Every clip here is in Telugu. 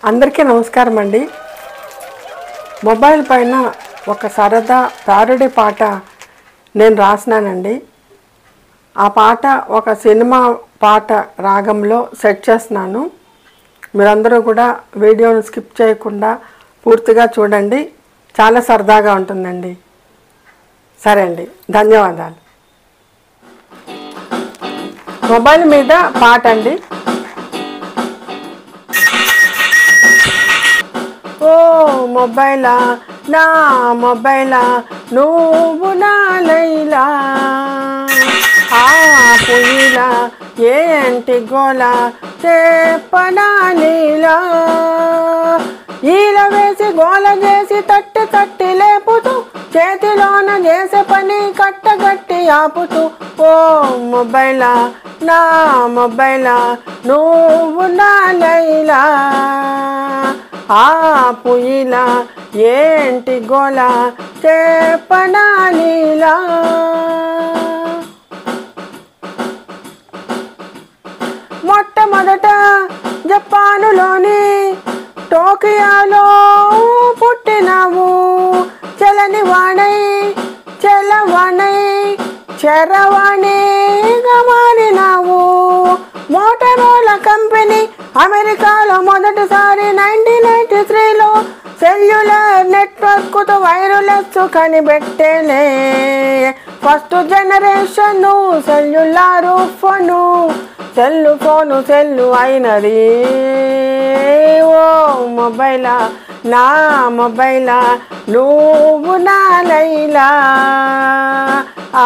అందరికీ నమస్కారం అండి. మొబైల్ పైన ఒక సరదా ప్యారడీ పాట నేను రాసినానండి. ఆ పాట ఒక సినిమా పాట రాగంలో సెట్ చేస్తున్నాను. మీరందరూ కూడా వీడియోను స్కిప్ చేయకుండా పూర్తిగా చూడండి. చాలా సరదాగా ఉంటుందండి. సరే అండి, ధన్యవాదాలు. మొబైల్ మీద పాట అండి. ఓ మొబైలా నా మొబైలా నువ్వు నా లైలా, ఆ పుయ్యిలా ఏంటి గోల చెప్పనా నీలా, ఈల వేసి గోల చేసి తట్టి తట్టి లేపుతూ చేతిలోన చేసే పని కట్టగట్టి ఆపుతూ, ఓ మొబైలా నా మొబైలా నువ్వు నా లైలా, ఆ పుయ్యిలా ఏంటి గోల చెప్పనా నీలా. మొట్టమొదట జపానులోని టోకియోలో పుట్టినావు, చలని వాణై చలవాణై చరవాణిగా మారినావు. మోటరోలా కంపెనీ అమెరికాలో మొదటిసారి 1993లో సెల్యులర్ నెట్వర్క్తో వైర్లెస్ కనిపెట్టేలే. First generation cellular phone, cell phone cell అయినది. ఓ మొబైలా నా మొబైలా నువ్వు నా లైలా,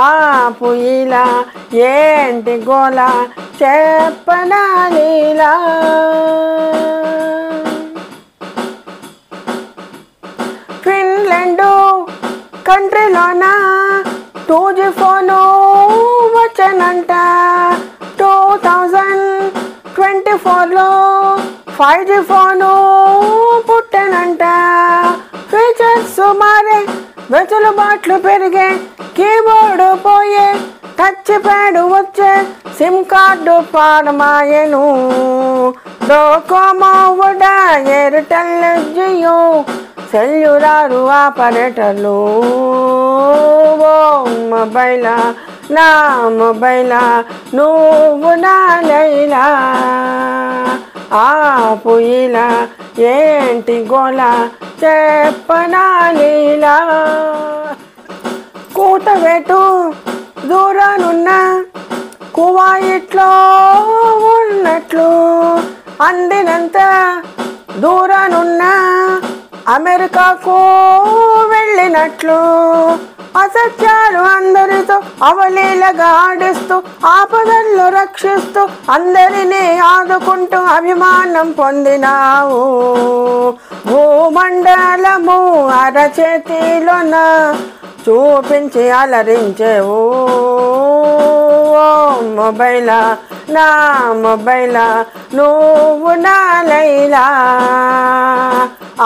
ఆ పుయ్యిలా ఏంటి గోల చెప్పనా నీలా. ఫిన్లాండ్ కంట్రీలోన 2G ఫోను వచ్చానంట, 2024లో 5G ఫోను పుట్టానంట. ఫీచర్స్ మారే వెసులుబాట్లు పెరిగే, కీబోర్డు పోయే టచ్ ప్యాడ్ వచ్చే, సిమ్ కార్డు పాడమాయను. డోకోమో వడా ఎయిర్టెల్ జియో సెల్యులారు ఆపరేటర్లు. ఓ మొబైలా నా మొబైలా నువ్వు నా లైలా, ఆ పుయ్యిలా ఏంటి గోల చెప్పనా నీలా. కూతవేటు దూరానున్న కువైట్లో ఉన్నట్లు, అందినంత దూరానున్న అమెరికాకు వెళ్ళినట్లు, అసత్యాలు అందరితో అవలీలగా ఆడిస్తూ ఆపదల్లో రక్షిస్తూ అందరినీ ఆదుకుంటూ అభిమానం పొందినావు. భూమండలము అరచేతిలోన చూపించి అలరించేవు. ఓ మొబైలా నా మొబైలా నువ్వు నా లైలా,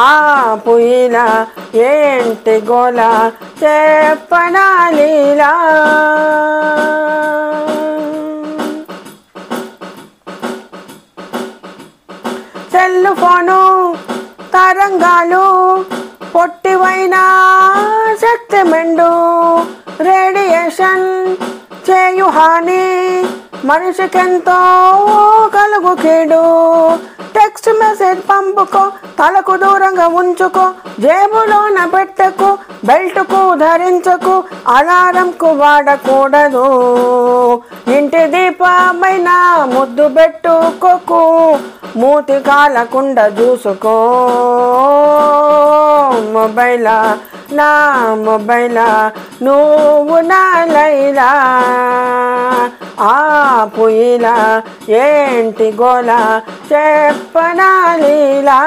ఆ పుయ్యిలా ఏంటి గోల చెప్పనా నీలా. సెల్లు ఫోను తరంగాలు పొట్టివైన శక్తి మెండు, రేడియేషన్ చేయు హాని మనిషికెంతో కలుగు కీడు. టెక్స్ట్ మెసేజ్ పంపుకో, తలకు దూరంగా ఉంచుకో, జేబులోన పెట్టకు, బెల్ట్కు ధరించకు, అలారంకు వాడకూడదు. ఇంటి దీపమైన ముద్దు పెట్టుకోకు, మూతి కాలకుండా చూసుకో. మొబైలా నా మొబైలా నువ్వు నా లైలా, ఆ పుయ్యిలా ఏంటి గోల చెప్పనా నీలా,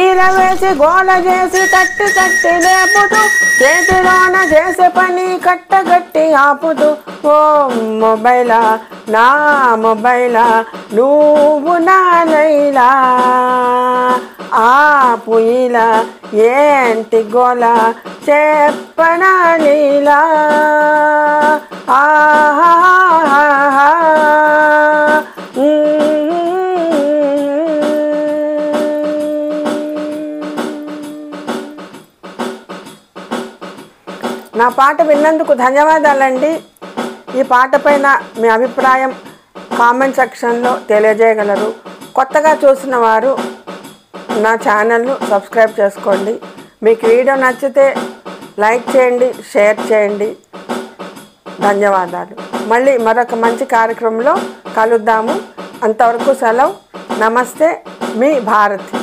ఈల వేసి గోల చేసి తట్టి తట్టి లేపుతూ చేతిలోన చేసే పని కట్టగట్టి ఆపుతూ, ఓ మొబైలా నా మొబైలా నువ్వు నా లైలా, ఆ పుయ్యిలా ఏంటి గోల చెప్పనా నీలా. ఆహా నా పాట విన్నందుకు ధన్యవాదాలండి. ఈ పాట పైన మీ అభిప్రాయం కామెంట్ సెక్షన్లో తెలియజేయగలరు. కొత్తగా చూసిన వారు నా ఛానల్ను సబ్స్క్రైబ్ చేసుకోండి. మీకు వీడియో నచ్చితే లైక్ చేయండి, షేర్ చేయండి. ధన్యవాదాలు. మళ్ళీ మరొక మంచి కార్యక్రమంలో కలుద్దాము. అంతవరకు సెలవు. నమస్తే, మీ భారతి.